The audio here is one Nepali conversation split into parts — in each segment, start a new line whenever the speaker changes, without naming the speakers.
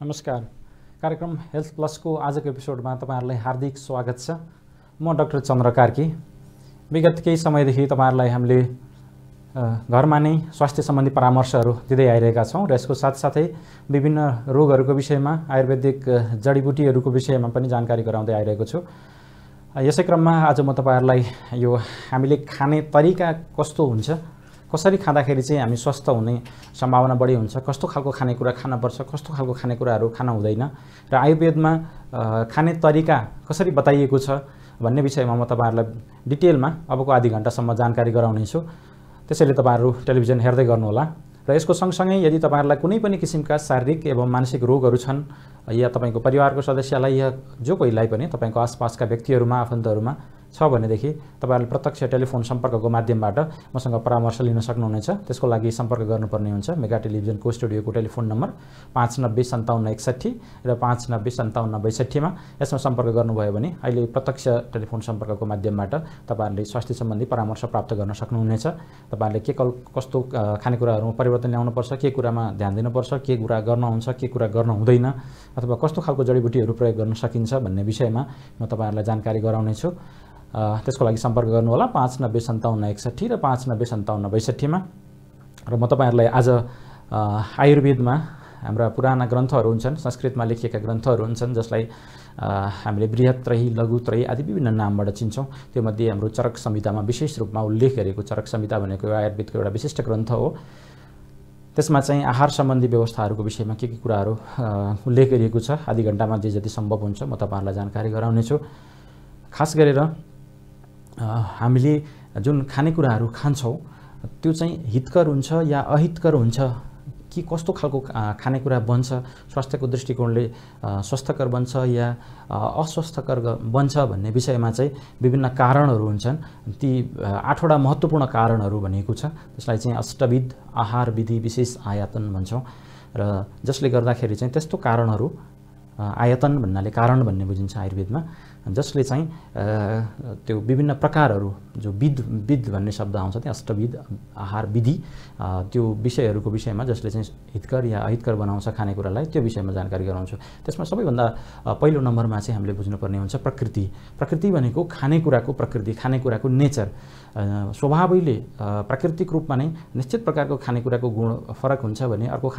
नमस्कार। कार्यक्रम हेल्थ प्लसको आजको एपिसोडमा तपाईहरुलाई हार्दिक स्वागत छ। म डाक्टर चन्द्र कार्की। विगत केही समयदेखि तपाईहरुलाई हामीले घरमा नै स्वास्थ्य सम्बन्धी परामर्शहरू दिँदै आइरहेका छौं र यसको साथसाथै विभिन्न रोगहरूको विषयमा आयुर्वेदिक जडीबुटीहरूको विषयमा पनि जानकारी गराउँदै आइरहेको छु। यसै क्रममा आज म तपाईहरुलाई यो हामीले खाने तरिका कस्तो हुन्छ, कसरी खाँदाखेरि चाहिँ हामी स्वस्थ हुने सम्भावना बढी हुन्छ, कस्तो खालको खानेकुरा खान पर्छ, कस्तो खालको खानेकुराहरू खान हुँदैन र आयुर्वेदमा खाने तरिका कसरी बताइएको छ भन्ने विषयमा म तपाईहरुलाई डिटेलमा अबको आधी घण्टासम्म जानकारी गराउने छु। त्यसैले तपाईहरु टेलिभिजन हेर्दै गर्नुहोला र यसको सँगसँगै यदि तपाईहरुलाई कुनै पनि किसिमका शारीरिक एवं मानसिक रोगहरू छन् या तपाईको परिवारको सदस्यलाई या जो कोहीलाई पनि तपाईको आसपासका व्यक्तिहरुमा आफन्तहरुमा छ भनेदेखि तपाईहरुले प्रत्यक्ष टेलिफोन सम्पर्कको माध्यमबाट मसँग परामर्श लिन सक्नुहुनेछ। त्यसको लागि सम्पर्क गर्नुपर्ने हुन्छ मेगा टेलिभिजनको स्टुडियोको टेलिफोन नम्बर 5905761 र 5905762 मा। यसमा सम्पर्क गर्नुभयो भने अहिले प्रत्यक्ष टेलिफोन सम्पर्कको माध्यमबाट तपाईहरुले स्वास्थ्य सम्बन्धी परामर्श प्राप्त गर्न सक्नुहुनेछ। तपाईहरुले के कस्तो खानेकुराहरुमा परिवर्तन ल्याउनु पर्छ, के कुरामा ध्यान दिनुपर्छ, के कुरा गर्न हुन्छ, के कुरा गर्न हुँदैन अथवा कस्तो खालको जडीबुटीहरू प्रयोग गर्न सकिन्छ भन्ने विषयमा म तपाईहरुलाई जानकारी गराउने छु। त्यसको लागि सम्पर्क गर्नु होला 5905761 र 5905762 मा। र म तपाईहरुलाई आज आयुर्वेदमा हाम्रा पुराना ग्रन्थहरू हुन्छन्, संस्कृतमा लेखिएका ग्रन्थहरू हुन्छन् जसलाई हामीले बृहत्त्रयी, लघुत्रयी आदि विभिन्न नामबाट चिन्छौं। त्यो मध्ये हाम्रो चरक संहितामा विशेष रूपमा उल्लेख गरेको चरक संहिता भनेको आयुर्वेदको एउटा विशिष्ट ग्रन्थ हो। त्यसमा चाहिँ आहार सम्बन्धी व्यवस्थाहरूको विषयमा के कुराहरू उल्लेख गरिएको छ। आधी घण्टामा जे जति सम्भव हुन्छ म तपाईहरुलाई जानकारी गराउने छु। खास गरेर हामीले जुन खानेकुराहरू खान्छौं त्यो चाहिँ हितकर हुन्छ या अहितकर हुन्छ कि कस्तो खालको खानेकुरा बन्छ, स्वास्थ्यको दृष्टिकोणले स्वस्थकर बन्छ या अस्वस्थकर बन्छ भन्ने विषयमा चाहिँ विभिन्न कारणहरू हुन्छन्। ती 8 वटा महत्त्वपूर्ण कारणहरू भनेको छ। त्यसलाई चाहिँ अष्टविध आहार विधि विशेष आयतन भन्छौं र जसले गर्दाखेरि चाहिँ त्यस्तो कारणहरू आयतन भन्नाले कारण भन्ने बुझिन्छ आयुर्वेदमा, जसले चाहिँ त्यो विभिन्न प्रकारहरू जो विध भन्ने शब्द आउँछ त्यहाँ अष्टविध आहार विधि त्यो विषयहरूको विषयमा जसले चाहिँ हितकर या अहितकर बनाउँछ खानेकुरालाई त्यो विषयमा जानकारी गराउँछु। त्यसमा सबैभन्दा पहिलो नम्बरमा चाहिँ हामीले बुझ्नुपर्ने हुन्छ प्रकृति। प्रकृति भनेको खानेकुराको प्रकृति, खानेकुराको नेचर। स्वभावैले प्राकृतिक रूपमा नै निश्चित प्रकारको खानेकुराको गुण फरक हुन्छ भने अर्को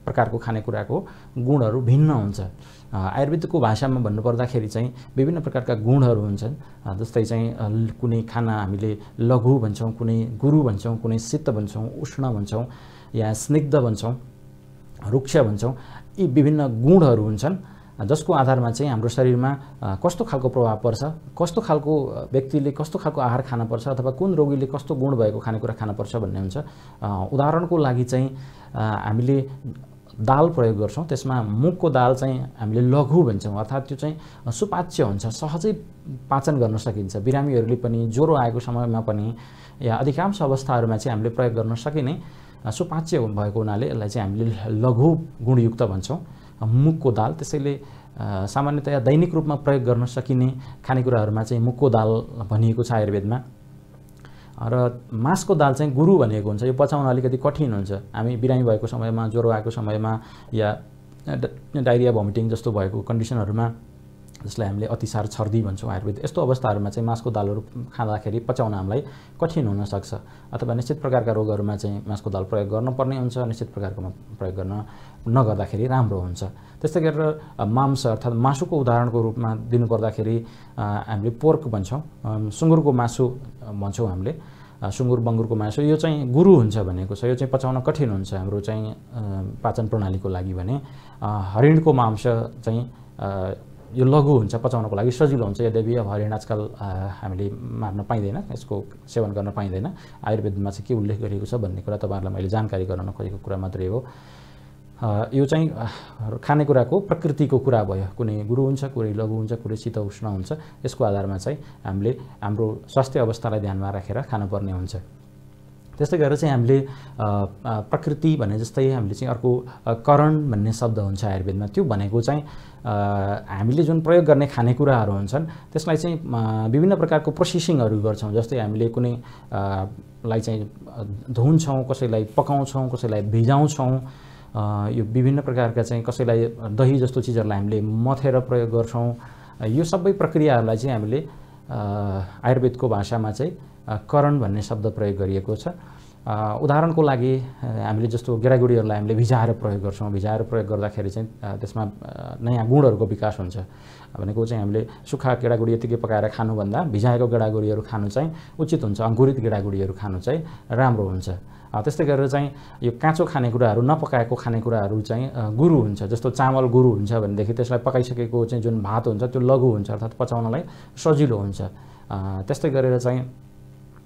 प्रकारको खानेकुराको गुणहरू भिन्न हुन्छ। आयुर्वेदको भाषामा भन्नुपर्दाखेरि चाहिँ विभिन्न प्रकारका गुणहरू हुन्छन्। जस्तै चाहिँ कुनै खाना हामीले लघु भन्छौं, कुनै गुरु भन्छौं, कुनै शीत भन्छौं, उष्ण भन्छौं या स्निग्ध भन्छौं, रुक्ष भन्छौं। यी विभिन्न गुणहरू हुन्छन् जसको आधारमा चाहिँ हाम्रो शरीरमा कस्तो खालको प्रभाव पर्छ, कस्तो खालको व्यक्तिले कस्तो खालको आहार खान पर्छ अथवा कुन रोगीले कस्तो गुण भएको खानेकुरा खान पर्छ भन्ने हुन्छ। उदाहरणको लागि चाहिँ हामीले दाल प्रयोग गर्छौं। त्यसमा मुगको दाल चाहिँ हामीले लघु भन्छौं अर्थात् त्यो चाहिँ सुपाच्य हुन्छ, सहजै पाचन गर्न सकिन्छ। बिरामीहरूले पनि ज्वरो आएको समयमा पनि या अधिकांश अवस्थाहरूमा चाहिँ हामीले प्रयोग गर्न सकिने सुपाच्य भएको हुनाले यसलाई चाहिँ हामीले लघु गुणयुक्त भन्छौं मुगको दाल। त्यसैले सामान्यतया दैनिक रूपमा प्रयोग गर्न सकिने खानेकुराहरूमा चाहिँ मुगको दाल भनिएको छ आयुर्वेदमा। र मासको दाल चाहिँ गुरु भनेको हुन्छ। यो पचाउन अलिकति कठिन हुन्छ। हामी बिरामी भएको समयमा, ज्वरो आएको समयमा या डायरिया भमिटिङ जस्तो भएको कन्डिसनहरुमा जसलाई हामीले अतिसार छर्दी भन्छौं आयुर्वेद, यस्तो अवस्थाहरुमा चाहिँ मासको दालहरु खाँदाखेरि पचाउन हामीलाई कठिन हुन सक्छ अथवा निश्चित प्रकारका रोगहरुमा चाहिँ मासको दाल प्रयोग गर्नुपर्ने हुन्छ, निश्चित प्रकारको प्रयोग गर्न नगर्दाखेरि राम्रो हुन्छ। त्यस्तै गरेर मांस अर्थात मासुको उदाहरणको रूपमा दिनुपर्दाखेरि हामीले पोर्क भन्छौं, सुँगुरको मासु भन्छौं हामीले। सुँगुर बङ्गुरको मासु यो चाहिँ गुरु हुन्छ भनेको छ। यो चाहिँ पचाउन कठिन हुन्छ हाम्रो चाहिँ पाचन प्रणालीको लागि भने। हरिणको मांस चाहिँ यो लघु हुन्छ, पचाउनको लागि सजिलो हुन्छ। यद्यपि अब हरिण आजकल हामीले मार्न पाइँदैन, यसको सेवन गर्न पाइँदैन। आयुर्वेदमा चाहिँ के उल्लेख गरिएको छ भन्ने कुरा तपाईहरुलाई मैले जानकारी गराउन खोजेको कुरा मात्रै हो। यो चाहिँ खानेकुराको प्रकृतिको कुरा भयो। कुनै गुरु हुन्छ, कुनै लघु हुन्छ, कुनै शीत उष्ण हुन्छ। यसको आधारमा चाहिँ हामीले हाम्रो स्वास्थ्य अवस्थालाई ध्यानमा राखेर खानुपर्ने हुन्छ। त्यस्तै गरेर चाहिँ हामीले प्रकृति भने जस्तै हामीले चाहिँ अर्को करण भन्ने शब्द हुन्छ आयुर्वेदमा। त्यो भनेको चाहिँ हामीले जुन प्रयोग गर्ने खानेकुराहरू हुन्छन् त्यसलाई चाहिँ विभिन्न प्रकारको प्रोसेसिङहरू गर्छौं। जस्तै हामीले कुनै लाई चाहिँ धुन्छौं, कसैलाई पकाउँछौं, कसैलाई भिजाउँछौं, यो विभिन्न प्रकारका चाहिँ कसैलाई दही जस्तो चिजहरूलाई हामीले मथेर प्रयोग गर्छौँ। यो सबै प्रक्रियाहरूलाई चाहिँ हामीले आयुर्वेदको भाषामा चाहिँ करण भन्ने शब्द प्रयोग गरिएको छ। उदाहरणको लागि हामीले जस्तो गेडागुडीहरूलाई हामीले भिजाएर प्रयोग गर्छौँ। भिजाएर प्रयोग गर्दाखेरि चाहिँ त्यसमा नयाँ गुणहरूको विकास हुन्छ भनेको चाहिँ हामीले सुक्खा गेडागुडी यतिकै पकाएर खानुभन्दा भिजाएको गेडागुडीहरू खानु चाहिँ उचित हुन्छ। अङ्कुरित गेडागुडीहरू खानु चाहिँ राम्रो हुन्छ। त्यस्तै गरेर चाहिँ यो काँचो खानेकुराहरू नपकाएको खानेकुराहरू चाहिँ गुरु हुन्छ। जस्तो चामल गुरु हुन्छ भनेदेखि त्यसलाई पकाइसकेको चाहिँ जुन भात हुन्छ त्यो लघु हुन्छ अर्थात् पचाउनलाई सजिलो हुन्छ। त्यस्तै गरेर चाहिँ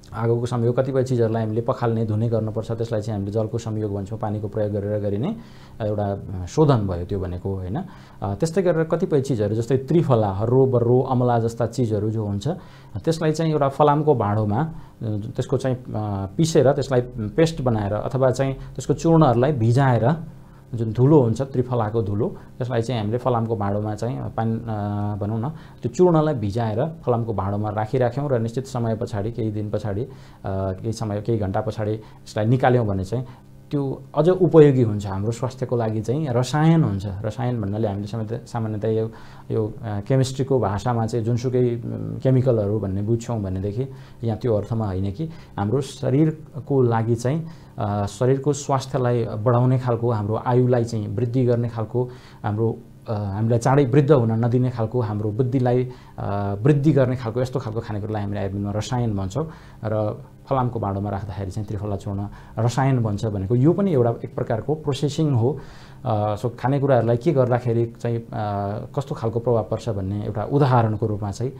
आगोको संयोग कतिपय चिजहरूलाई हामीले पखाल्ने धुने गर्नुपर्छ त्यसलाई चाहिँ हामीले जलको संयोग भन्छौँ। पानीको प्रयोग गरेर गरिने एउटा शोधन भयो त्यो भनेको होइन। त्यस्तै गरेर कतिपय चिजहरू जस्तै त्रिफला हर्रो बर्रो अमला जस्ता चिजहरू जो हुन्छ त्यसलाई चाहिँ एउटा फलामको भाँडोमा त्यसको चाहिँ पिसेर त्यसलाई पेस्ट बनाएर अथवा चाहिँ त्यसको चूर्णहरूलाई भिजाएर जुन धुलो हुन्छ त्रिफलाको धुलो त्यसलाई चाहिँ हामीले फलामको भाँडोमा चाहिँ पानी भनौँ न त्यो चूर्णलाई भिजाएर फलामको भाँडोमा राखिराख्यौँ र निश्चित समय पछाडि केही दिन पछाडि केही घन्टा पछाडि यसलाई निकाल्यौँ भने चाहिँ त्यो अझ उपयोगी हुन्छ। हाम्रो स्वास्थ्यको लागि चाहिँ रसायन हुन्छ। रसायन भन्नाले हामीले सामान्यतया यो केमिस्ट्रीको भाषामा चाहिँ जुनसुकै केमिकलहरू भन्ने बुझ्छौँ भनेदेखि यहाँ त्यो अर्थमा होइन कि हाम्रो शरीरको लागि चाहिँ शरीरको स्वास्थ्यलाई बढाउने खालको हाम्रो आयुलाई चाहिँ वृद्धि गर्ने खालको हामीलाई चाँडै वृद्ध हुन नदिने खालको हाम्रो बुद्धिलाई वृद्धि गर्ने खालको यस्तो खालको खानेकुरालाई हामीले आयुर्वेदमा रसायन भन्छौँ। र फलामको भाँडोमा राख्दाखेरि चाहिँ त्रिफला चूर्ण रसायन बन्छ भनेको यो पनि एउटा एक प्रकारको प्रोसेसिङ हो। सो खानेकुराहरूलाई के गर्दाखेरि चाहिँ कस्तो खालको प्रभाव पर्छ भन्ने एउटा उदाहरणको रूपमा चाहिँ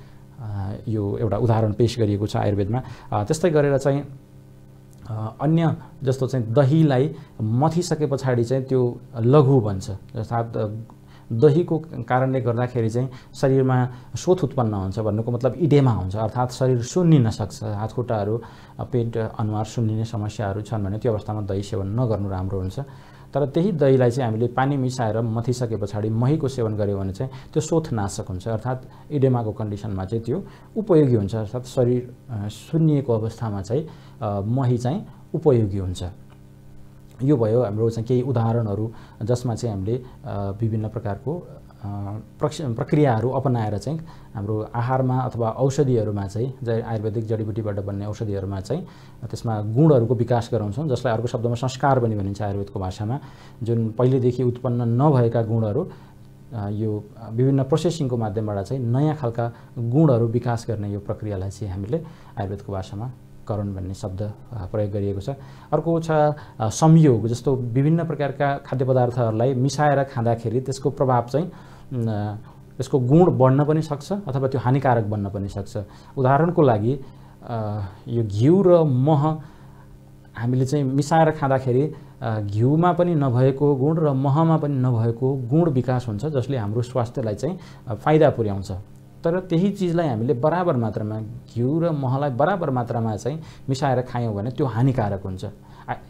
यो एउटा उदाहरण पेश गरिएको छ आयुर्वेदमा। त्यस्तै गरेर चाहिँ अन्य जस्तो चाहिँ दहीलाई मथिसके पछाडि चाहिँ त्यो लघु बन्छ। अर्थात् दहीको कारणले गर्दाखेरि चाहिँ शरीरमा शोथ उत्पन्न हुन्छ भन्नुको मतलब इडेमा हुन्छ अर्थात् शरीर सुन्निन सक्छ। हातखुट्टाहरू पेट अनुहार सुन्निने समस्याहरू छन् भने त्यो अवस्थामा दही सेवन नगर्नु राम्रो हुन्छ। तर त्यही दहीलाई चाहिँ हामीले पानी मिसाएर मथिसके पछाडि महीको सेवन गऱ्यो भने चाहिँ त्यो शोथ नाशक हुन्छ अर्थात् इडेमाको कन्डिसनमा चाहिँ त्यो उपयोगी हुन्छ। अर्थात् शरीर सुन्निएको अवस्थामा चाहिँ मही चाहिँ उपयोगी हुन्छ। यो भयो हाम्रो चाहिँ केही उदाहरणहरू जसमा चाहिँ हामीले विभिन्न प्रकारको प्रक्रियाहरू अपनाएर चाहिँ हाम्रो आहारमा अथवा औषधिहरूमा चाहिँ आयुर्वेदिक जडीबुटीबाट बन्ने औषधिहरूमा चाहिँ त्यसमा गुणहरूको विकास गराउँछौँ जसलाई अर्को शब्दमा संस्कार पनि भनिन्छ आयुर्वेदको भाषामा। जुन पहिलेदेखि उत्पन्न नभएका गुणहरू यो विभिन्न प्रोसेसिङको माध्यमबाट चाहिँ नयाँ खालका गुणहरू विकास गर्ने यो प्रक्रियालाई चाहिँ हामीले आयुर्वेदको भाषामा करण भन्ने शब्द प्रयोग गरिएको छ। अर्को छ संयोग। जस्तो विभिन्न प्रकारका खाद्य पदार्थहरूलाई मिसाएर खाँदाखेरि त्यसको प्रभाव चाहिँ त्यसको गुण बढ्न पनि सक्छ अथवा त्यो हानिकारक बन्न पनि सक्छ। उदाहरणको लागि यो घिउ र मह हामीले चाहिँ मिसाएर खाँदाखेरि घिउमा पनि नभएको गुण र महमा पनि नभएको गुण विकास हुन्छ जसले हाम्रो स्वास्थ्यलाई चाहिँ फाइदा पुर्याउँछ। तर त्यही चिजलाई हामीले बराबर मात्रामा घिउ र महलाई बराबर मात्रामा चाहिँ मिसाएर खायौँ भने त्यो हानिकारक हुन्छ।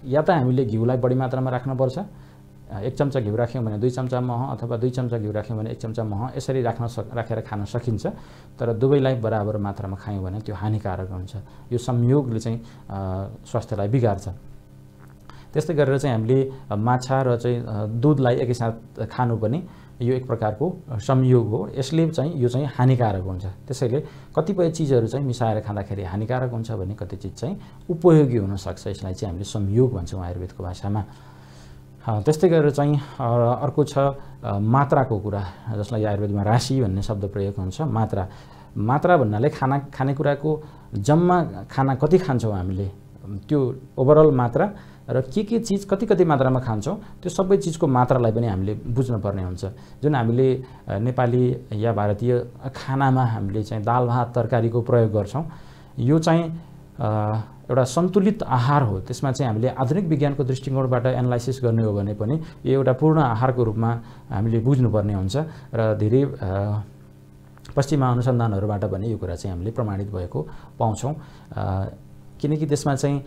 या त हामीले घिउलाई बढी मात्रामा राख्नुपर्छ, 1 चम्चा घिउ राख्यौँ भने 2 चम्चा मह अथवा 2 चम्चा घिउ राख्यौँ भने 1 चम्चा मह यसरी राखेर खान सकिन्छ। तर दुवैलाई बराबर मात्रामा खायौँ भने त्यो हानिकारक हुन्छ। यो संयोगले चाहिँ स्वास्थ्यलाई बिगार्छ। त्यस्तै गरेर चाहिँ हामीले माछा र चाहिँ दुधलाई एकैसाथ खानु पनि यो एक प्रकारको संयोग हो। यसले चाहिँ यो चाहिँ हानिकारक हुन्छ। त्यसैले कतिपय चिजहरू चाहिँ मिसाएर खाँदाखेरि हानिकारक हुन्छ भने कति चिज चाहिँ उपयोगी हुन सक्छ। यसलाई चाहिँ हामीले संयोग भन्छौँ आयुर्वेदको भाषामा। त्यस्तै गरेर चाहिँ अर्को छ मात्राको कुरा जसलाई आयुर्वेदमा राशि भन्ने शब्द प्रयोग हुन्छ। मात्रा भन्नाले खानेकुराको जम्मा खाना कति खान्छौँ हामीले त्यो ओभरअल मात्रा र के चिज कति मात्रामा खान्छौँ त्यो सबै चिजको मात्रालाई पनि हामीले बुझ्नुपर्ने हुन्छ। जुन हामीले नेपाली या भारतीय खानामा हामीले चाहिँ दाल भात तरकारीको प्रयोग गर्छौँ यो चाहिँ एउटा सन्तुलित आहार हो। त्यसमा चाहिँ हामीले आधुनिक विज्ञानको दृष्टिकोणबाट एनालाइसिस गर्ने हो भने पनि यो एउटा पूर्ण आहारको रूपमा हामीले बुझ्नुपर्ने हुन्छ र धेरै पश्चिमा अनुसन्धानहरूबाट पनि यो कुरा चाहिँ हामीले प्रमाणित भएको पाउँछौँ। किनकि त्यसमा चाहिँ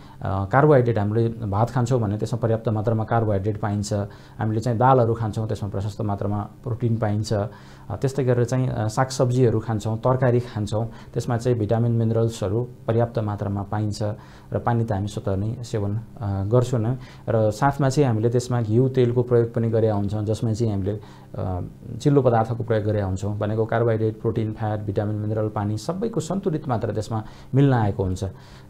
कार्बोहाइड्रेट हामीले भात खान्छौँ भने त्यसमा पर्याप्त मात्रामा कार्बोहाइड्रेट पाइन्छ, हामीले चाहिँ दालहरू खान्छौँ त्यसमा प्रशस्त मात्रामा प्रोटिन पाइन्छ, त्यस्तै गरेर चाहिँ सागसब्जीहरू खान्छौँ, तरकारी खान्छौँ त्यसमा चाहिँ भिटामिन मिनरल्सहरू पर्याप्त मात्रामा पाइन्छ र पानी त हामी स्वतः नै सेवन गर्छौँ नै र साथमा चाहिँ हामीले त्यसमा घिउ तेलको प्रयोग पनि गरेका हुन्छौँ जसमा चाहिँ हामीले चिल्लो पदार्थको प्रयोग गरेका हुन्छौँ भनेको carbohydrate protein fat vitamin mineral पानी सबैको सन्तुलित मात्रा त्यसमा मिल्न आएको हुन्छ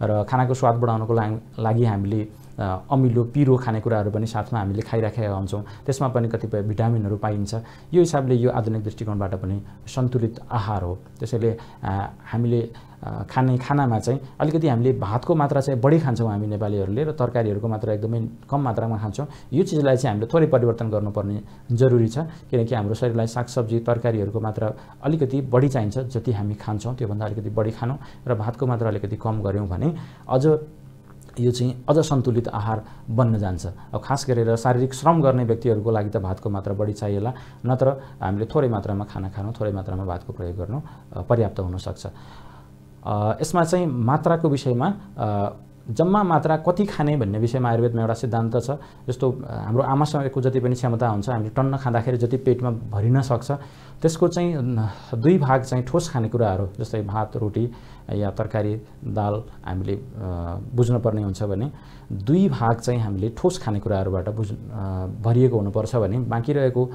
र खानाको स्वाद बढाउनको लागि हामीले अमिलो पिरो खानेकुराहरू पनि साथमा हामीले खाइराखेका हुन्छौँ त्यसमा पनि कतिपय भिटामिनहरू पाइन्छ। यो हिसाबले यो आधुनिक दृष्टिकोणबाट पनि सन्तुलित आहार हो। त्यसैले हामीले खाने खानामा चाहिँ अलिकति हामीले भातको मात्रा चाहिँ बढी खान्छौँ हामी नेपालीहरूले र तरकारीहरूको मात्रा एकदमै कम मात्रामा खान्छौँ। यो चिजलाई चाहिँ हामीले थोरै परिवर्तन गर्नुपर्ने जरुरी छ किनकि हाम्रो शरीरलाई सागसब्जी तरकारीहरूको मात्रा अलिकति बढी चाहिन्छ। जति हामी खान्छौँ त्योभन्दा अलिकति बढी खानौँ र भातको मात्रा अलिकति कम गऱ्यौँ भने अझ यो चाहिँ अझ सन्तुलित आहार बन्न जान्छ। अब खास गरेर शारीरिक श्रम गर्ने व्यक्तिहरूको लागि त भातको मात्रा बढी चाहिएला, नत्र हामीले थोरै मात्रामा खाना खानु थोरै मात्रामा भातको प्रयोग गर्नु पर्याप्त हुनसक्छ। यसमा चाहिँ मात्राको विषयमा जम्मा मात्रा कति खाने भन्ने विषयमा आयुर्वेदमा एउटा सिद्धान्त छ। जस्तो हाम्रो आमासँगको जति पनि क्षमता हुन्छ हामीले टन्न खाँदाखेरि जति पेटमा भरिन सक्छ त्यसको चाहिँ 2 भाग चाहिँ ठोस खानेकुराहरू जस्तै भात रोटी या तरकारी दाल हामीले बुझ्नुपर्ने हुन्छ भने 2 भाग चाहिँ हामीले ठोस खानेकुराहरूबाट भरिएको हुनुपर्छ भने बाँकी रहेको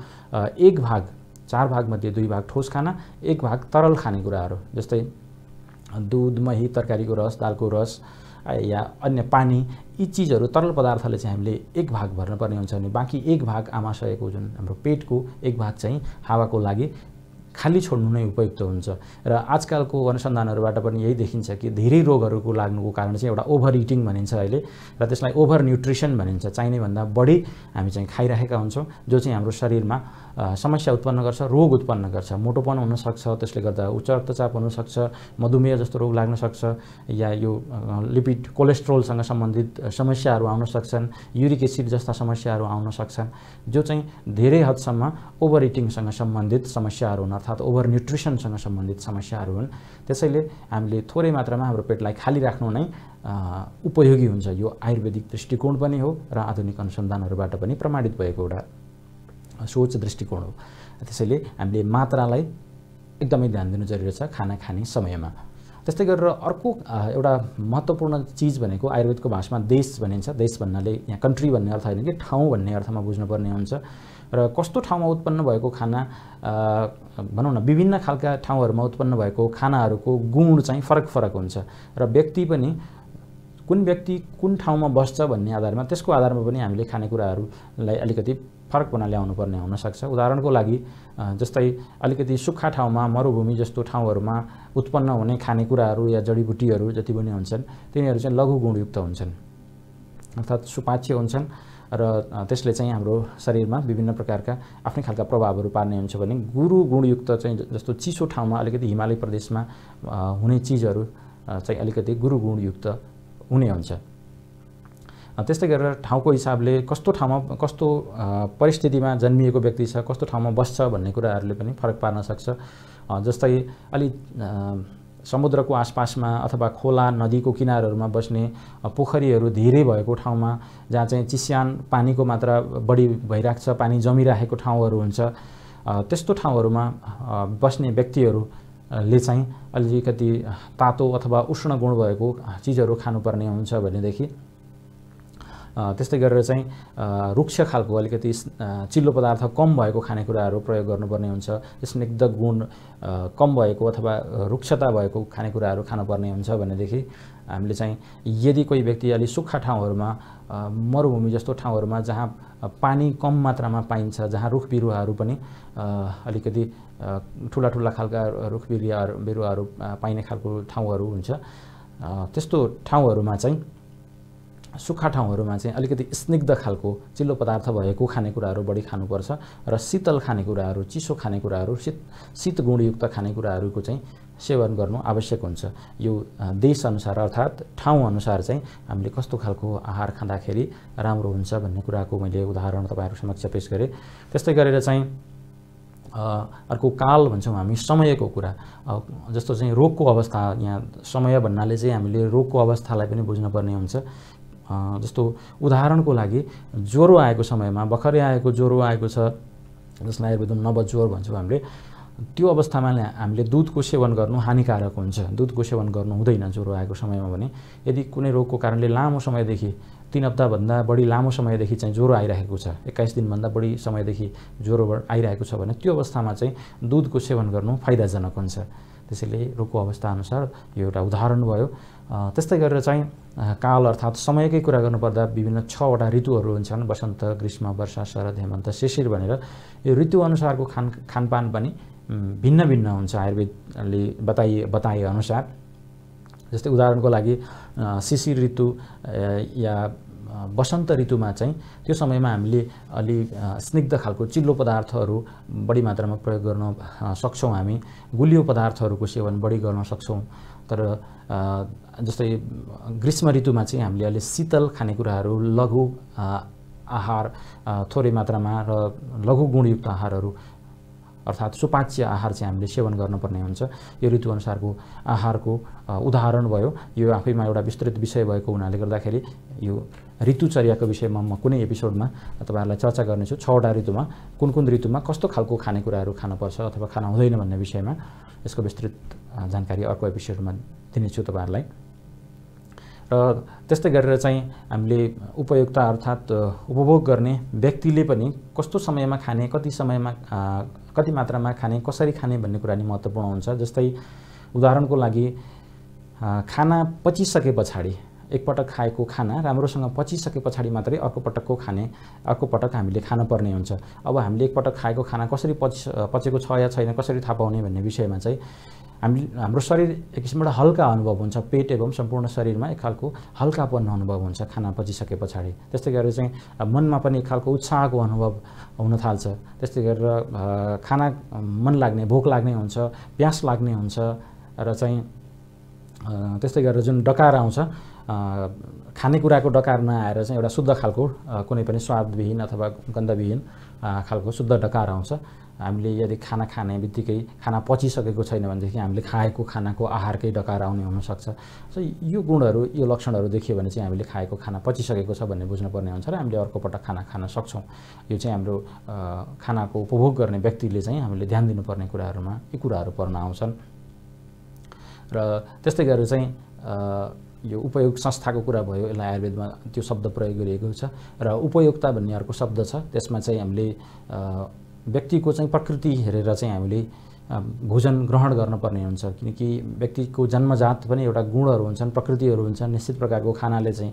1 भाग 4 भागमध्ये 2 भाग ठोस खाना 1 भाग तरल खानेकुराहरू जस्तै दुध मही तरकारीको रस दालको रस या अन्य पानी यी चिजहरू तरल पदार्थले चाहिँ हामीले 1 भाग भर्नुपर्ने हुन्छ भने बाँकी 1 भाग आमाशयको जुन हाम्रो पेटको 1 भाग चाहिँ हावाको लागि खाली छोड्नु नै उपयुक्त हुन्छ। र आजकलको अनुसन्धानहरूबाट पनि यही देखिन्छ कि धेरै रोगहरूको लाग्नुको कारण चाहिँ एउटा ओभर इटिङ भनिन्छ अहिले र त्यसलाई ओभर न्युट्रिसन भनिन्छ। चाहिने भन्दा बढी हामी चाहिँ खाइरहेका हुन्छौँ जो चाहिँ हाम्रो शरीरमा समस्या उत्पन्न गर्छ रोग उत्पन्न गर्छ। मोटोपन हुनसक्छ, त्यसले गर्दा उच्च रक्तचाप हुनसक्छ, मधुमेह जस्तो रोग लाग्न सक्छ या यो लिपिड कोलेस्ट्रोलसँग सम्बन्धित समस्याहरू आउन सक्छन्, युरिक एसिड जस्ता समस्याहरू आउन सक्छन् जो चाहिँ धेरै हदसम्म ओभर इटिङसँग सम्बन्धित समस्याहरू हुन् अर्थात् ओभर न्युट्रिसनसँग सम्बन्धित समस्याहरू हुन्। त्यसैले हामीले थोरै मात्रामा हाम्रो पेटलाई खाली राख्नु नै उपयोगी हुन्छ। यो आयुर्वेदिक दृष्टिकोण पनि हो र आधुनिक अनुसन्धानहरूबाट पनि प्रमाणित भएको एउटा सोच दृष्टिकोण हो। त्यसैले हामीले मात्रालाई एकदमै ध्यान दिनु जरुरी छ खाना खाने समयमा। त्यस्तै गरेर अर्को एउटा महत्त्वपूर्ण चिज भनेको आयुर्वेदको भाषामा देश भनिन्छ। देश भन्नाले यहाँ कन्ट्री भन्ने अर्थ होइन कि ठाउँ भन्ने अर्थमा बुझ्नुपर्ने हुन्छ। र कस्तो ठाउँमा उत्पन्न भएको खाना भनौँ न विभिन्न खालका ठाउँहरूमा उत्पन्न भएको खानाहरूको गुण चाहिँ फरक फरक हुन्छ र व्यक्ति पनि कुन व्यक्ति कुन ठाउँमा बस्छ भन्ने आधारमा त्यसको आधारमा पनि हामीले खानेकुराहरूलाई अलिकति फरकपना ल्याउनु पर्ने हुनसक्छ। उदाहरणको लागि जस्तै अलिकति सुक्खा ठाउँमा मरुभूमि जस्तो ठाउँहरूमा उत्पन्न हुने खानेकुराहरू या जडीबुटीहरू जति पनि हुन्छन् तिनीहरू चाहिँ लघु गुणयुक्त हुन्छन् अर्थात् सुपाच्य हुन्छन् र त्यसले चाहिँ हाम्रो शरीरमा विभिन्न प्रकारका आफ्नै खालका प्रभावहरू पार्ने हुन्छ भने गुरु गुणयुक्त चाहिँ जस्तो चिसो ठाउँमा अलिकति हिमालय प्रदेशमा हुने चिजहरू चाहिँ अलिकति गुरु गुणयुक्त हुने हुन्छ। त्यस्तै गरेर ठाउँको हिसाबले कस्तो ठाउँमा कस्तो परिस्थितिमा जन्मिएको व्यक्ति छ कस्तो ठाउँमा बस्छ भन्ने कुराहरूले पनि फरक पार्न सक्छ। जस्तै अलि समुद्रको आसपासमा अथवा खोला नदीको किनारहरूमा बस्ने पोखरीहरू धेरै भएको ठाउँमा जहाँ चाहिँ चिस्यान पानीको मात्रा बढी भइरहेको छ पानी जमिरहेको ठाउँहरू हुन्छ त्यस्तो ठाउँहरूमा बस्ने व्यक्तिहरूले चाहिँ अलिकति तातो अथवा उष्ण गुण भएको चिजहरू खानुपर्ने हुन्छ भनेदेखि त्यस्तै गरेर चाहिँ रुक्ष खालको अलिकति चिल्लो पदार्थ कम भएको खानेकुराहरू प्रयोग गर्नुपर्ने हुन्छ। स्निग्ध गुण कम भएको अथवा रुक्षता भएको खानेकुराहरू खानुपर्ने हुन्छ भनेदेखि हामीले चाहिँ यदि कोही व्यक्ति अलि सुक्खा ठाउँहरूमा मरुभूमि जस्तो ठाउँहरूमा जहाँ पानी कम मात्रामा पाइन्छ जहाँ रुख बिरुवाहरू पनि अलिकति ठुला ठुला खालका रुख बिरुवाहरू पाइने खालको ठाउँहरू हुन्छ त्यस्तो ठाउँहरूमा चाहिँ सुक्खा ठाउँहरूमा चाहिँ अलिकति स्निग्ध खालको चिल्लो पदार्थ भएको खानेकुराहरू बढी खानुपर्छ र शीतल खानेकुराहरू चिसो खानेकुराहरू शीत गुणयुक्त खानेकुराहरूको चाहिँ सेवन गर्नु आवश्यक हुन्छ। यो देशअनुसार अर्थात् ठाउँअनुसार चाहिँ हामीले कस्तो खालको आहार खाँदाखेरि राम्रो हुन्छ भन्ने कुराको मैले उदाहरण तपाईँहरू समक्ष पेश गरेँ। त्यस्तै गरेर चाहिँ अर्को काल भन्छौँ हामी समयको कुरा। जस्तो चाहिँ रोगको अवस्था, यहाँ समय भन्नाले चाहिँ हामीले रोगको अवस्थालाई पनि बुझ्नुपर्ने हुन्छ। जस्तो उदाहरणको लागि ज्वरो आएको समयमा, भर्खरै आएको ज्वरो आएको छ जसलाई आयुर्वेदमा नवज्वरो भन्छौँ हामीले, त्यो अवस्थामा हामीले दुधको सेवन गर्नु हानिकारक हुन्छ। दुधको सेवन गर्नु हुँदैन ज्वरो आएको समयमा। भने यदि कुनै रोगको कारणले लामो समयदेखि 3 हप्ताभन्दा बढी लामो समयदेखि चाहिँ ज्वरो आइरहेको छ, 21 दिनभन्दा बढी समयदेखि ज्वरो आइरहेको छ भने त्यो अवस्थामा चाहिँ दुधको सेवन गर्नु फाइदाजनक हुन्छ। त्यसैले रोगको अवस्थाअनुसार यो एउटा उदाहरण भयो। त्यस्तै गरेर चाहिँ काल अर्थात् समयकै कुरा गर्नुपर्दा विभिन्न 6 वटा ऋतुहरू हुन्छन्, वसन्त, ग्रीष्म, वर्षा, शरद, हेमन्त, शिशिर भनेर। यो ऋतुअनुसारको खानपान पनि भिन्न भिन्न हुन्छ आयुर्वेदले बताए अनुसार। जस्तै उदाहरणको लागि शिशिर ऋतु या वसन्त ऋतुमा चाहिँ त्यो समयमा हामीले अलि स्निग्ध खालको चिल्लो पदार्थहरू बढी मात्रामा प्रयोग गर्न सक्छौँ। हामी गुलियो पदार्थहरूको सेवन बढी गर्न सक्छौँ। तर जस्तै ग्रीष्म ऋतुमा चाहिँ हामीले अलि शीतल खानेकुराहरू, लघु आहार थोरै मात्रामा र लघु गुणयुक्त आहारहरू अर्थात् सुपाच्य आहार चाहिँ हामीले सेवन गर्नुपर्ने हुन्छ। यो ऋतुअनुसारको आहारको उदाहरण भयो। यो आफैमा एउटा विस्तृत विषय भएको हुनाले गर्दाखेरि यो ऋतुचर्याको विषयमा म कुनै एपिसोडमा तपाईँहरूलाई चर्चा गर्नेछु। 6 वटा ऋतुमा कुन कुन ऋतुमा कस्तो खालको खानेकुराहरू खानुपर्छ अथवा खान हुँदैन भन्ने विषयमा यसको विस्तृत जानकारी अर्को एपिसोडमा दिनेछु तपाईँहरूलाई। र त्यस्तै गरेर चाहिँ हामीले उपयुक्त अर्थात् उपभोग गर्ने व्यक्तिले पनि कस्तो समयमा खाने, कति मात्रामा खाने, कसरी खाने भन्ने कुरा नि महत्त्वपूर्ण हुन्छ। जस्तै उदाहरणको लागि खाना पचिसके पछाडि, एकपटक खाएको खाना राम्रोसँग पचिसके पछाडि मात्रै अर्को पटक हामीले खानुपर्ने हुन्छ। अब हामीले एकपटक खाएको खाना कसरी पचेको छ या छैन कसरी थाहा पाउने भन्ने विषयमा चाहिँ हाम्रो शरीर एक किसिमबाट हल्का अनुभव हुन्छ। पेट एवं सम्पूर्ण शरीरमा एक खालको हल्कापन अनुभव हुन्छ खाना पचिसके पछाडि। त्यस्तै गरेर चाहिँ मनमा पनि एक खालको उत्साहको अनुभव हुन थाल्छ। त्यस्तै गरेर खाना मन लाग्ने, भोक लाग्ने हुन्छ, प्यास लाग्ने हुन्छ र चाहिँ त्यस्तै गरेर जुन डकार आउँछ, खानेकुराको डकार नआएर चाहिँ एउटा शुद्ध खालको कुनै पनि स्वादविहीन अथवा गन्धविहीन खालको शुद्ध डकार आउँछ। हामीले यदि खाना खाने बित्तिकै खाना पचिसकेको छैन भनेदेखि हामीले खाएको खानाको आहारकै डकार आउने हुनसक्छ। सो यो गुणहरू, यो लक्षणहरू देखियो भने चाहिँ हामीले खाएको खाना पचिसकेको छ भन्ने बुझ्नुपर्ने हुन्छ र हामीले अर्को पटक खाना खान सक्छौँ। यो चाहिँ हाम्रो खानाको उपभोग गर्ने व्यक्तिले चाहिँ हामीले ध्यान दिनुपर्ने कुराहरूमा यी कुराहरू पर्न आउँछन्। र त्यस्तै गरेर चाहिँ यो उपयोग संस्थाको कुरा भयो। यसलाई आयुर्वेदमा त्यो शब्द प्रयोग गरिएको छ। र उपयोक्ता भन्ने अर्को शब्द छ। त्यसमा चाहिँ हामीले व्यक्तिको चाहिँ प्रकृति हेरेर चाहिँ हामीले भोजन ग्रहण गर्नुपर्ने हुन्छ। किनकि व्यक्तिको जन्मजात पनि एउटा गुणहरू हुन्छन्, प्रकृतिहरू हुन्छन्। निश्चित प्रकारको खानाले चाहिँ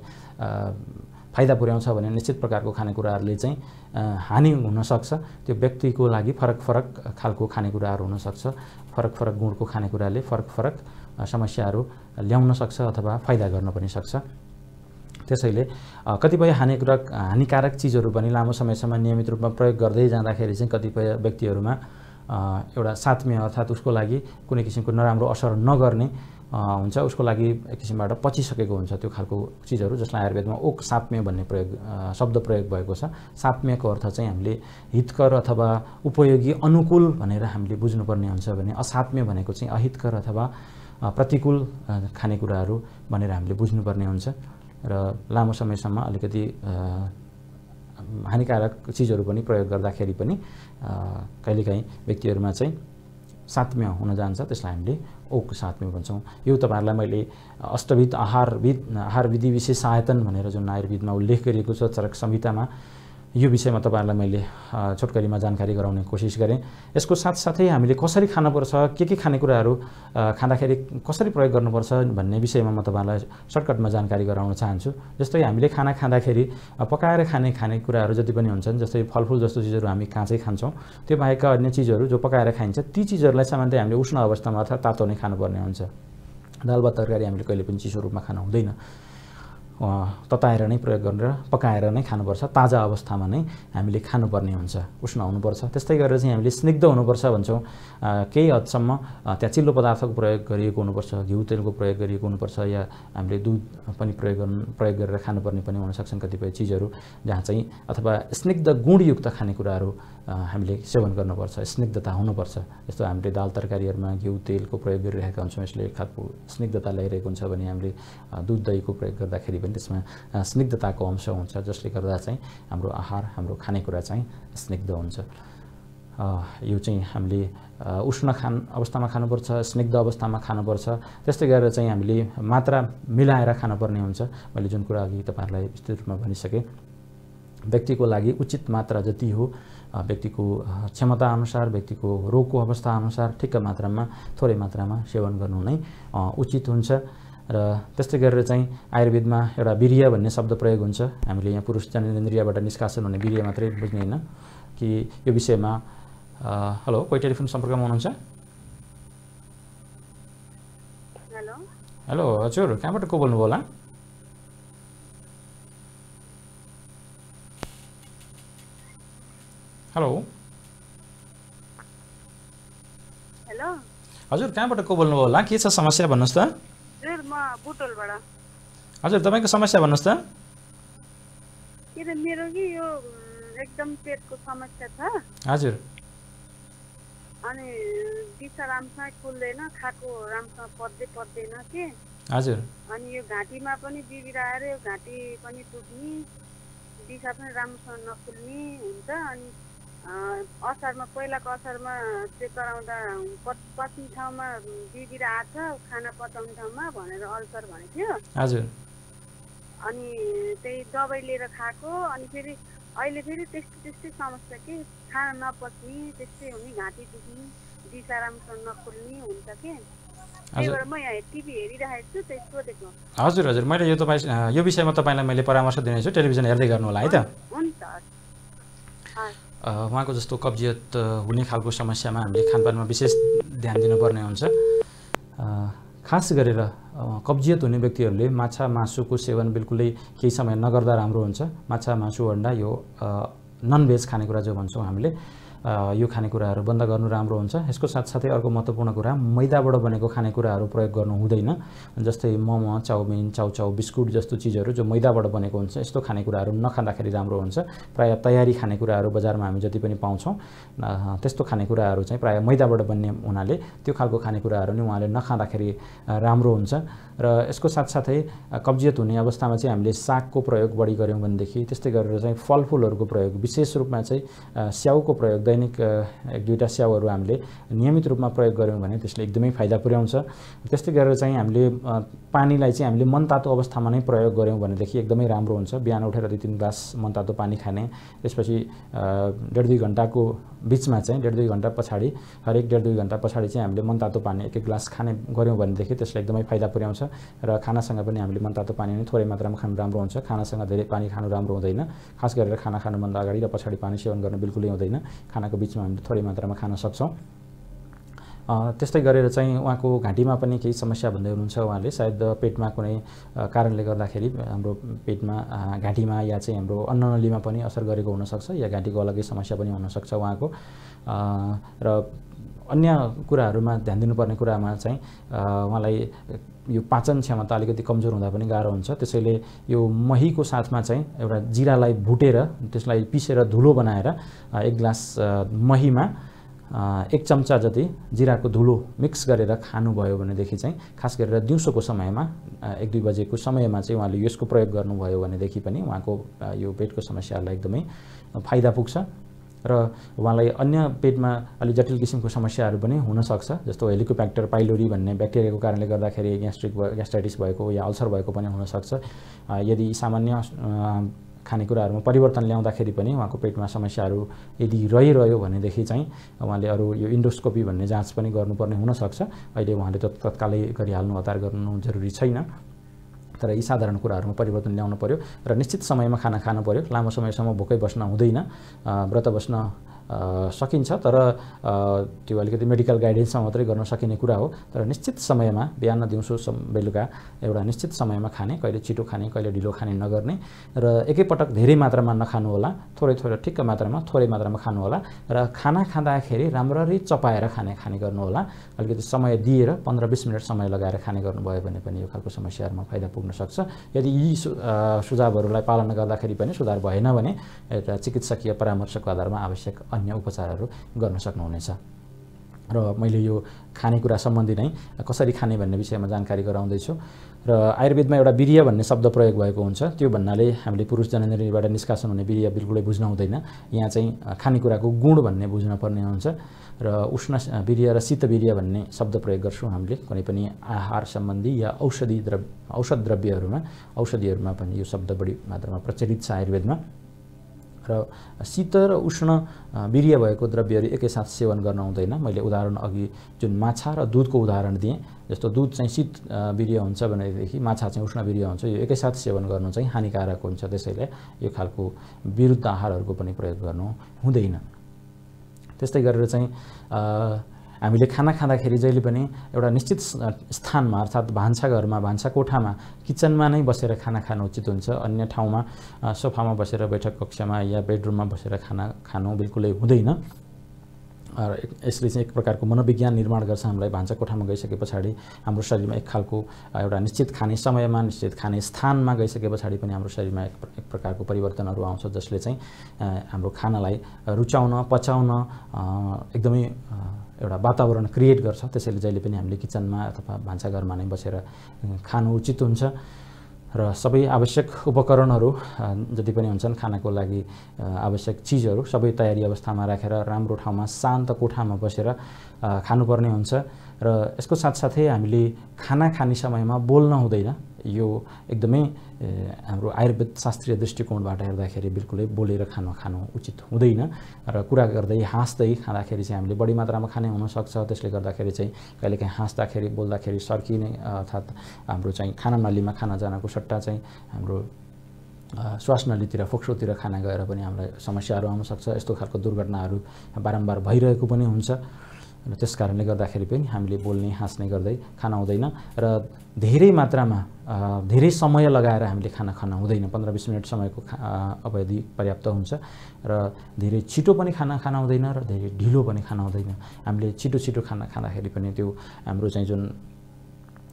फाइदा पुर्याउँछ भने निश्चित प्रकारको खानेकुराहरूले चाहिँ हानि हुनसक्छ। त्यो व्यक्तिको लागि फरक फरक खालको खानेकुराहरू हुनसक्छ। फरक फरक गुणको खानेकुराले फरक फरक समस्याहरू ल्याउन सक्छ अथवा फाइदा गर्न पनि सक्छ। त्यसैले कतिपय हानिकारक चिजहरू पनि लामो समयसम्म नियमित रूपमा प्रयोग गर्दै जाँदाखेरि चाहिँ कतिपय व्यक्तिहरूमा एउटा सात्म्य अर्थात् उसको लागि कुनै किसिमको नराम्रो असर नगर्ने हुन्छ। उसको लागि एक किसिमबाट पचिसकेको हुन्छ त्यो खालको चिजहरू, जसलाई आयुर्वेदमा ओक सात्म्य भन्ने शब्द प्रयोग भएको छ। सात्म्यको अर्थ चाहिँ हामीले हितकर अथवा उपयोगी, अनुकूल भनेर हामीले बुझ्नुपर्ने हुन्छ भने असात्म्य भनेको चाहिँ अहितकर अथवा प्रतिकूल खानेकुराहरू भनेर हामीले बुझ्नुपर्ने हुन्छ। र लामो समयसम्म अलिकति हानिकारक चिजहरू पनि प्रयोग गर्दाखेरि पनि कहिलेकाहीँ व्यक्तिहरूमा चाहिँ सात्म्य हुन जान्छ। त्यसलाई हामीले ओक सात्म्य भन्छौँ। यो तपाईँहरूलाई मैले अष्टविध आहार विधि विशेष सहायतन भनेर जुन आयुर्वेदमा उल्लेख गरिएको छ चरक संहितामा, यो विषयमा तपाईँहरूलाई मैले छोटकरीमा जानकारी गराउने कोसिस गरेँ। यसको साथसाथै हामीले कसरी खानुपर्छ, के खानेकुराहरू खाँदाखेरि कसरी प्रयोग गर्नुपर्छ भन्ने विषयमा म तपाईँहरूलाई सर्टकटमा जानकारी गराउन चाहन्छु। जस्तै हामीले खाना खाँदाखेरि पकाएर खाने खानेकुराहरू जति पनि हुन्छन्, जस्तै फलफुल जस्तो चिजहरू हामी काँचै खान्छौँ, त्यो बाहेकका अन्य चिजहरू जो पकाएर खाइन्छ ती चिजहरूलाई सामान्यतया हामीले उष्ण अवस्थामा अर्थात् तातो नै खानुपर्ने हुन्छ। दाल भात तरकारी हामीले कहिले पनि चिसो रूपमा खानु हुँदैन। तताएर नै प्रयोग गरेर पकाएर नै खानुपर्छ। ताजा अवस्थामा नै हामीले खानुपर्ने हुन्छ, उष्ण हुनुपर्छ। त्यस्तै गरेर चाहिँ हामीले स्निग्ध हुनुपर्छ भन्छौँ। केही हदसम्म त्यहाँ चिल्लो पदार्थको प्रयोग गरिएको हुनुपर्छ, घिउ तेलको प्रयोग गरिएको हुनुपर्छ, या हामीले दुध पनि प्रयोग गरेर खानुपर्ने पनि हुनसक्छन् कतिपय चिजहरू, जहाँ चाहिँ अथवा स्निग्ध गुणयुक्त खानेकुराहरू हामीले सेवन गर्नुपर्छ, स्निग्धता हुनुपर्छ। जस्तो हामीले दाल तरकारीहरूमा घिउ तेलको प्रयोग गरिरहेका हुन्छौँ, यसले एक खालको स्निग्धता ल्याइरहेको हुन्छ भने हामीले दुध दहीको प्रयोग गर्दाखेरि पनि त्यसमा स्निग्धताको अंश हुन्छ, जसले गर्दा चाहिँ हाम्रो आहार, हाम्रो खानेकुरा चाहिँ स्निग्ध हुन्छ। यो चाहिँ हामीले उष्ण अवस्थामा खानुपर्छ, स्निग्ध अवस्थामा खानुपर्छ। त्यस्तै गरेर चाहिँ हामीले मात्रा मिलाएर खानुपर्ने हुन्छ। मैले जुन कुरा अघि तपाईँहरूलाई विस्तृत रूपमा भनिसकेँ, व्यक्तिको लागि उचित मात्रा जति हो, व्यक्तिको क्षमता अनुसार, व्यक्तिको रोगको अवस्था अनुसार ठिक्क मात्रामा, थोरै मात्रामा सेवन गर्नु नै उचित हुन्छ। र त्यस्तै गरेर चाहिँ आयुर्वेदमा एउटा वीर्य भन्ने शब्द प्रयोग हुन्छ। हामीले यहाँ पुरुष जननेन्द्रियबाट निष्कासन हुने वीर्य मात्रै बुझ्ने होइन कि यो विषयमा। हेलो, कोही टेलिफोन सम्पर्कमा हुनुहुन्छ? हेलो हजुर, कहाँबाट को बोल्नुभयो होला? हेलो हजुर, कहाँबाट को बोल्नुभयो होला? के छ समस्या भन्नुहोस् त? हजुर, तपाईँको समस्या भन्नुहोस् त?
मेरो कि यो एकदम पेटको समस्या छ।
हजुर।
अनि दिशा राम्रोसँग खुल्दैन, खाएको राम्रोसँग पर्दैन के।
हजुर।
अनि यो घाँटीमा पनि बिबिराएर यो घाँटी पनि टुट्ने, दिशा पनि राम्रोसँग नखुल्ने हुन्छ। अनि असारमा, पहिलाको असारमा चेक गराउँदा पच्ने ठाउँमा बिबिरा आछ, खाना पचाउने ठाउँमा भनेर अल्सर भनेको थियो।
हजुर।
अनि त्यही दबाई लिएर खाएको, अनि फेरि अहिले फेरि त्यस्तै समस्या कि खाना नपच्ने, त्यस्तै हुने, घाँटी दुख्ने, दिशा राम्रोसँग नखुल्ने हुन्छ के। त्यही भएर म यहाँ टिभी हेरिरहेको छु, त्यही सोधेको।
हजुर हजुर, मैले यो विषयमा तपाईँलाई मैले परामर्श दिनेछु, टेलिभिजन हेर्दै गर्नु होला है त।
हुन्छ।
उहाँको जस्तो कब्जियत हुने खालको समस्यामा हामीले खानपानमा विशेष ध्यान दिनुपर्ने हुन्छ। खास गरेर कब्जियत हुने व्यक्तिहरूले माछा मासुको सेवन बिल्कुलै केही समय नगर्दा राम्रो हुन्छ। माछा मासु अन्डा यो नन भेज खानेकुरा जो भन्छौँ हामीले, यो खानेकुराहरू बन्द गर्नु राम्रो हुन्छ। यसको साथसाथै अर्को महत्त्वपूर्ण कुरा, मैदाबाट बनेको खानेकुराहरू प्रयोग गर्नु हुँदैन। जस्तै मोमो, चाउमिन, चाउचाउ, बिस्कुट जस्तो चिजहरू जो मैदाबाट बनेको हुन्छ, यस्तो खानेकुराहरू नखाँदाखेरि राम्रो हुन्छ। प्रायः तयारी खानेकुराहरू बजारमा हामी जति पनि पाउँछौँ, त्यस्तो खानेकुराहरू चाहिँ प्रायः मैदाबाट बन्ने हुनाले त्यो खालको खानेकुराहरू नि उहाँले नखाँदाखेरि राम्रो हुन्छ। र यसको साथसाथै कब्जियत हुने अवस्थामा चाहिँ हामीले सागको प्रयोग बढी गऱ्यौँ भनेदेखि, त्यस्तै गरेर चाहिँ फलफुलहरूको प्रयोग, विशेष रूपमा चाहिँ स्याउको प्रयोग, दैनिक 1-2टा स्याउहरू हामीले नियमित रूपमा प्रयोग गऱ्यौँ भने त्यसले एकदमै फाइदा पुर्याउँछ। त्यस्तै गरेर चाहिँ हामीले पानीलाई चाहिँ हामीले मनतातो अवस्थामा नै प्रयोग गऱ्यौँ भनेदेखि एकदमै राम्रो हुन्छ। बिहान उठेर 2-3 ग्लास मनतातो पानी खाने, त्यसपछि 1.5-2 घन्टाको बिचमा चाहिँ 1.5-2 घन्टा पछाडि, हरेक 1.5-2 घन्टा पछाडि चाहिँ हामीले मनतातो पानी 1-1 ग्लास खाने गऱ्यौँ भनेदेखि त्यसले एकदमै फाइदा पुर्याउँछ। र खानासँग पनि हामीले मनतातो पानी नै थोरै मात्रामा खानु राम्रो हुन्छ। खानासँग धेरै पानी खानु राम्रो हुँदैन। खास गरेर खाना खानुभन्दा अगाडि र पछाडि पानी सेवन गर्न बिल्कुलै हुँदैन। खानाको बिचमा हामीले थोरै मात्रामा खान सक्छौँ। त्यस्तै गरेर चाहिँ उहाँको घाँटीमा पनि केही समस्या भन्दै हुनुहुन्छ उहाँले, सायद पेटमा कुनै कारणले गर्दाखेरि हाम्रो पेटमा, घाँटीमा या चाहिँ हाम्रो अन्ननलीमा पनि असर गरेको हुनसक्छ, या घाँटीको अलग्गै समस्या पनि हुनसक्छ उहाँको। र अन्य कुराहरूमा ध्यान दिनुपर्ने कुरामा चाहिँ उहाँलाई यो पाचन क्षमता अलिकति कमजोर हुँदा पनि गाह्रो हुन्छ। त्यसैले यो महीको साथमा चाहिँ एउटा जिरालाई भुटेर त्यसलाई पिसेर धुलो बनाएर 1 ग्लास महीमा 1 चम्चा जति जिराको धुलो मिक्स गरेर खानुभयो भनेदेखि चाहिँ, खास गरेर दिउँसोको समयमा 1-2 बजेको समयमा चाहिँ उहाँले यसको प्रयोग गर्नुभयो भनेदेखि पनि उहाँको यो पेटको समस्याहरूलाई एकदमै फाइदा पुग्छ। र उहाँलाई अन्य पेटमा अलि जटिल किसिमको समस्याहरू पनि हुनसक्छ, जस्तो हेलिकोब्याक्टर पाइलोरी भन्ने ब्याक्टेरियाको कारणले गर्दाखेरि ग्यास्ट्राइटिस भएको या अल्सर भएको पनि हुनसक्छ। यदि सामान्य खानेकुराहरूमा परिवर्तन ल्याउँदाखेरि पनि उहाँको पेटमा समस्याहरू यदि रहिरह्यो भनेदेखि चाहिँ उहाँले अरू यो इन्डोस्कोपी भन्ने जाँच पनि गर्नुपर्ने हुनसक्छ। अहिले उहाँले त तत्कालै गरिहाल्नु, हतार गर्नु जरुरी छैन। तर यी साधारण कुराहरूमा परिवर्तन ल्याउनु पर्यो र निश्चित समयमा खाना खानु पर्यो। लामो समयसम्म भोकै बस्न हुँदैन। व्रत बस्न सकिन्छ, तर त्यो अलिकति मेडिकल गाइडेन्समा मात्रै गर्न सकिने कुरा हो। तर निश्चित समयमा बिहान दिउँसो बेलुका एउटा निश्चित समयमा खाने, कहिले छिटो खाने कहिले ढिलो खाने नगर्ने र एकैपटक धेरै मात्रामा नखानु होला, थोरै थोरै ठिक्क मात्रामा थोरै मात्रामा खानु होला र खाना खाँदाखेरि राम्ररी चपाएर खाने गर्नु होला। अलिकति समय दिएर 15-20 मिनट समय लगाएर खाने गर्नुभयो भने पनि यो खालको समस्याहरूमा फाइदा पुग्न सक्छ। यदि यी सुझावहरूलाई पालना गर्दाखेरि पनि सुधार भएन भने एउटा चिकित्सकीय परामर्शको आधारमा आवश्यक अन्य उपचारहरू गर्न सक्नुहुनेछ। र मैले यो खानेकुरा सम्बन्धी नै कसरी खाने भन्ने विषयमा जानकारी गराउँदैछु। र आयुर्वेदमा एउटा वीर्य भन्ने शब्द प्रयोग भएको हुन्छ। त्यो भन्नाले हामीले पुरुष जननेन्द्रियबाट निष्कासन हुने वीर्य बिल्कुलै बुझ्न हुँदैन। यहाँ चाहिँ खानेकुराको गुण भन्ने बुझ्न पर्ने हुन्छ। र उष्ण वीर्य र शीत वीर्य भन्ने शब्द प्रयोग गर्छौँ हामीले कुनै पनि आहार सम्बन्धी या औषध द्रव्यहरूमा पनि यो शब्द बढी मात्रामा प्रचलित छ आयुर्वेदमा। र शीत र उष्ण वीर्य भएको द्रव्यहरू एकैसाथ सेवन गर्न हुँदैन। मैले उदाहरण अघि जुन माछा र दुधको उदाहरण दिएँ, जस्तो दुध चाहिँ शीत वीर्य हुन्छ भनेदेखि माछा चाहिँ उष्ण वीर्य हुन्छ, यो एकैसाथ सेवन गर्नु चाहिँ हानिकारक हुन्छ। त्यसैले यो खालको विरुद्ध आहारहरूको पनि प्रयोग गर्नु हुँदैन। त्यस्तै गरेर चाहिँ हामीले खाना खाँदाखेरि जहिले पनि एउटा निश्चित स्थानमा अर्थात् भान्साघरमा, भान्सा कोठामा, किचनमा नै बसेर खाना खानु उचित हुन्छ। अन्य ठाउँमा सोफामा बसेर, बैठक कक्षमा या बेडरुममा बसेर खाना खानु बिल्कुलै हुँदैन। यसले चाहिँ एक प्रकारको मनोविज्ञान निर्माण गर्छ हामीलाई। भान्सा कोठामा गइसके पछाडि हाम्रो शरीरमा एक खालको एउटा निश्चित खाने समयमा, निश्चित खाने स्थानमा गइसके पछाडि पनि हाम्रो शरीरमा एक प्रकारको परिवर्तनहरू आउँछ, जसले चाहिँ हाम्रो खानालाई रुचाउन, पचाउन एकदमै एउटा वातावरण क्रिएट गर्छ। त्यसैले जहिले पनि हामीले किचनमा अथवा भान्साघरमा नै बसेर खानु उचित हुन्छ। र सबै आवश्यक उपकरणहरू जति पनि हुन्छन् खानाको लागि आवश्यक चिजहरू सबै तयारी अवस्थामा राखेर राम्रो ठाउँमा शान्त कोठामा बसेर खानुपर्ने हुन्छ। र यसको साथसाथै हामीले खाना खाने समयमा बोल्न हुँदैन। यो एकदमै हाम्रो आयुर्वेद शास्त्रीय दृष्टिकोणबाट हेर्दाखेरि बिल्कुलै बोलेर खानु उचित हुँदैन। र कुरा गर्दै हाँस्दै खाँदाखेरि चाहिँ हामीले बढी मात्रामा खाने हुनसक्छ। त्यसले गर्दाखेरि चाहिँ कहिलेकाहीँ हाँस्दाखेरि बोल्दाखेरि सर्किने अर्थात् हाम्रो चाहिँ खाना नलीमा खाना जानको सट्टा चाहिँ हाम्रो श्वास नलीतिर, फोक्सोतिर खाना गएर पनि हामीलाई समस्याहरू आउन सक्छ। यस्तो खालको दुर्घटनाहरू बारम्बार भइरहेको पनि हुन्छ। र त्यस कारणले गर्दाखेरि पनि हामीले बोल्ने, हाँस्ने गर्दै खाना हुँदैन। र धेरै मात्रामा धेरै समय लगाएर हामीले खाना खान हुँदैन। 15-20 मिनट समयको अवधि पर्याप्त हुन्छ। र धेरै छिटो पनि खाना खान हुँदैन र धेरै ढिलो पनि खान हुँदैन। हामीले छिटो खाना खाँदाखेरि पनि त्यो हाम्रो चाहिँ जुन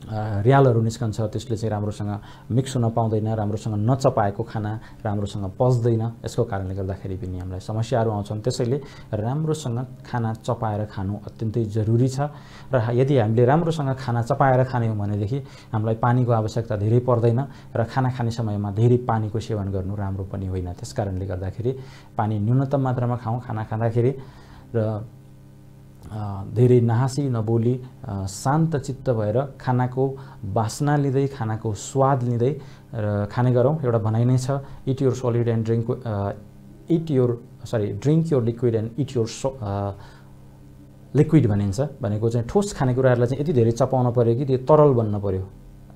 र्यालहरू निस्कन्छ त्यसले चाहिँ राम्रोसँग मिक्स हुन पाउँदैन, राम्रोसँग नचपाएको खाना राम्रोसँग पच्दैन। यसको कारणले गर्दाखेरि पनि हामीलाई समस्याहरू आउँछन्। त्यसैले राम्रोसँग खाना चपाएर खानु अत्यन्तै जरुरी छ। र यदि हामीले राम्रोसँग खाना चपाएर खान्यौँ भनेदेखि हामीलाई पानीको आवश्यकता धेरै पर्दैन र खाना खाने समयमा धेरै पानीको सेवन गर्नु राम्रो पनि होइन। त्यस कारणले गर्दाखेरि पानी न्यूनतम मात्रामा खाउँ खाना खाँदाखेरि। र धेरै नहाँसी नबोली शान्त चित्त भएर खानाको बास्ना लिँदै, खानाको स्वाद लिँदै र खाने गरौँ। एउटा भनाइ नै छ, drink your liquid and it your liquid भनिन्छ। भनेको चाहिँ ठोस खानेकुराहरूलाई चाहिँ यति धेरै चपाउन पर्यो कि त्यो तरल बन्न पर्यो,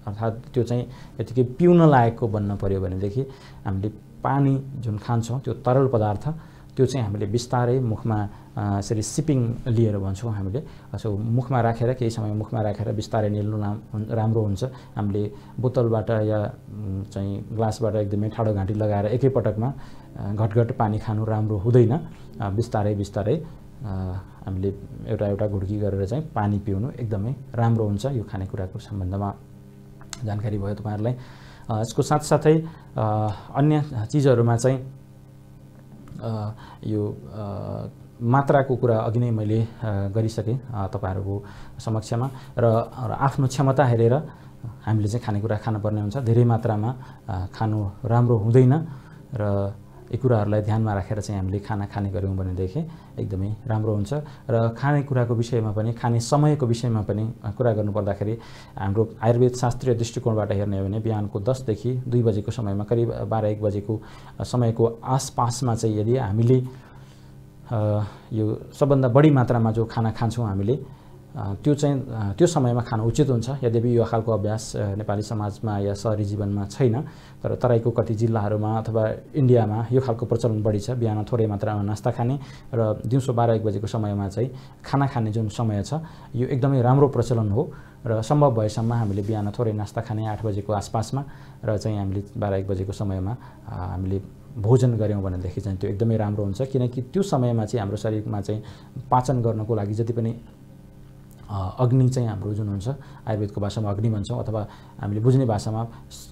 अर्थात् त्यो चाहिँ यतिकै पिउन लायकको बन्न पर्यो भनेदेखि हामीले पानी जुन खान्छौँ त्यो तरल पदार्थ त्यो चाहिँ हामीले बिस्तारै मुखमा यसरी सिपिङ लिएर भन्छौँ हामीले। यसो मुखमा राखेर केही समय मुखमा राखेर बिस्तारै निल्नु राम्रो हुन्छ। हामीले बोतलबाट या चाहिँ ग्लासबाट एकदमै ठाडो घाँटी लगाएर एकैपटकमा घटघट पानी खानु राम्रो हुँदैन। बिस्तारै हामीले एउटा घुड्की गरेर चाहिँ पानी पिउनु एकदमै राम्रो हुन्छ। यो खानेकुराको सम्बन्धमा जानकारी भयो तपाईँहरूलाई। यसको साथसाथै अन्य चिजहरूमा चाहिँ यो मात्राको कुरा अघि नै मैले गरिसकेँ तपाईँहरूको समक्षमा। र आफ्नो क्षमता हेरेर हामीले चाहिँ खानेकुरा खानुपर्ने हुन्छ। धेरै मात्रामा खानु राम्रो हुँदैन र यी कुराहरूलाई ध्यानमा राखेर चाहिँ हामीले खाना खाने गऱ्यौँ भनेदेखि एकदमै राम्रो हुन्छ। र खानेकुराको विषयमा पनि, खाने समयको विषयमा पनि कुरा गर्नुपर्दाखेरि हाम्रो आयुर्वेद शास्त्रीय दृष्टिकोणबाट हेर्ने हो भने बिहानको 10 देखि 2 बजेको समयमा, करिब 12-1 बजेको समयको आसपासमा चाहिँ यदि हामीले यो सबभन्दा बढी मात्रामा जो खाना खान्छौँ हामीले त्यो चाहिँ त्यो समयमा खानु उचित हुन्छ। यद्यपि यो खालको अभ्यास नेपाली समाजमा या शहरी जीवनमा छैन, तर तराईको कति जिल्लाहरूमा अथवा इन्डियामा यो खालको प्रचलन बढी छ। बिहान थोरै मात्रामा नास्ता खाने र दिउँसो 12-1 बजेको समयमा चाहिँ खाना खाने जुन समय छ यो एकदमै राम्रो प्रचलन हो र सम्भव भएसम्म हामीले बिहान थोरै नास्ता खाने 8 बजेको आसपासमा र चाहिँ हामीले 12-1 बजेको समयमा हामीले भोजन गऱ्यौँ भनेदेखि चाहिँ त्यो एकदमै राम्रो हुन्छ। किनकि त्यो समयमा चाहिँ हाम्रो शरीरमा चाहिँ पाचन गर्नको लागि जति पनि अग्नि चाहिँ हाम्रो जुन हुन्छ, आयुर्वेदको भाषामा अग्नि भन्छौँ अथवा हामीले बुझ्ने भाषामा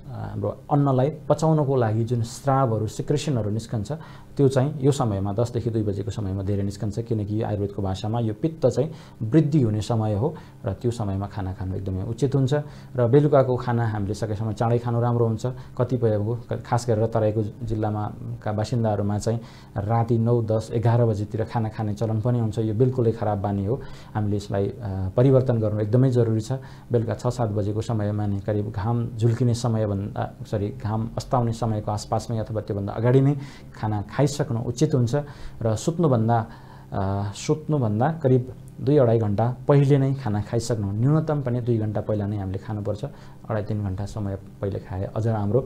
हाम्रो अन्नलाई पचाउनको लागि जुन स्रावहरू सिक्रेसनहरू निस्कन्छ त्यो चाहिँ यो समयमा 10 देखि 2 बजेको समयमा धेरै निस्कन्छ। किनकि आयुर्वेदको भाषामा यो पित्त चाहिँ वृद्धि हुने समय हो र त्यो समयमा खाना खानु एकदमै उचित हुन्छ। र बेलुकाको खाना हामीले सकेसम्म चाँडै खानु राम्रो हुन्छ। कतिपयको खास गरेर तराईको जिल्लामा का बासिन्दाहरूमा चाहिँ राति 9, 10, 11 बजेतिर खाना खाने चलन पनि हुन्छ। यो बिल्कुलै खराब बानी हो। हामीले यसलाई परिवर्तन गर्नु एकदमै जरुरी छ। बेलुका 6-7 बजेको समयमा नै करिब घाम झुल्किने समयभन्दा घाम अस्ताउने समयको आसपासमै अथवा त्योभन्दा अगाडि नै खाना खाइसक्नु उचित हुन्छ र सुत्नुभन्दा करिब 2-2.5 घण्टा पहिले नै खाना खाइसक्नु, न्यूनतम पनि 2 घण्टा पहिला नै हामीले खानुपर्छ। 2.5-3 घण्टा समय पहिले खाए अझ राम्रो।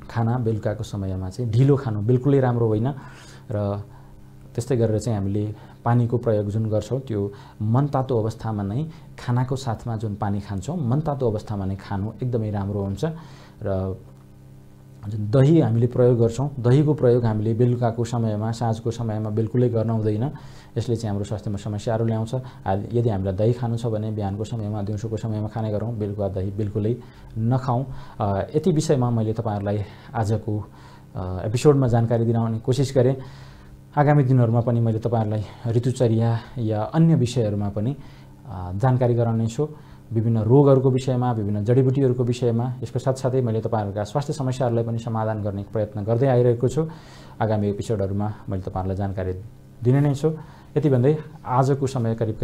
खाना बेलुकाको समयमा चाहिँ ढिलो खानु बिल्कुलै राम्रो होइन र त्यस्तै गरेर चाहिँ हामीले पानीको प्रयोग जुन गर्छौँ त्यो मनतातो अवस्थामा नै खानाको साथमा जुन पानी खान्छौँ मनतातो अवस्थामा नै खानु एकदमै राम्रो हुन्छ। र जुन दही हामीले प्रयोग गर्छौँ, दहीको प्रयोग हामीले बेलुकाको समयमा साँझको समयमा बिल्कुलै गर्न हुँदैन। यसले चाहिँ हाम्रो स्वास्थ्यमा समस्याहरू ल्याउँछ। यदि हामीलाई दही खानु छ भने बिहानको समयमा दिउँसोको समयमा खाने गरौँ, बेलुका दही बिल्कुलै नखाउँ। यति विषयमा मैले तपाईँहरूलाई आजको एपिसोडमा जानकारी दिलाउने कोसिस गरेँ। आगामी दिनहरूमा पनि मैले तपाईँहरूलाई ऋतुचर्या या अन्य विषयहरूमा पनि जानकारी गराउनेछु। विभिन्न रोगहरूको विषयमा, विभिन्न जडीबुटीहरूको विषयमा। यसको साथसाथै मैले तपाईँहरूका स्वास्थ्य समस्याहरूलाई पनि समाधान गर्ने प्रयत्न गर्दै आइरहेको छु। आगामी एपिसोडहरूमा मैले तपाईँहरूलाई जानकारी दिने नै छु। यति भन्दै आजको समय करिब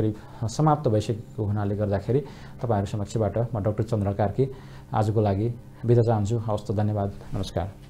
समाप्त भइसकेको हुनाले गर्दाखेरि तपाईँहरू समक्षबाट म डाक्टर चन्द्र कार्की आजको लागि बिदा चाहन्छु। हवस् त, धन्यवाद, नमस्कार।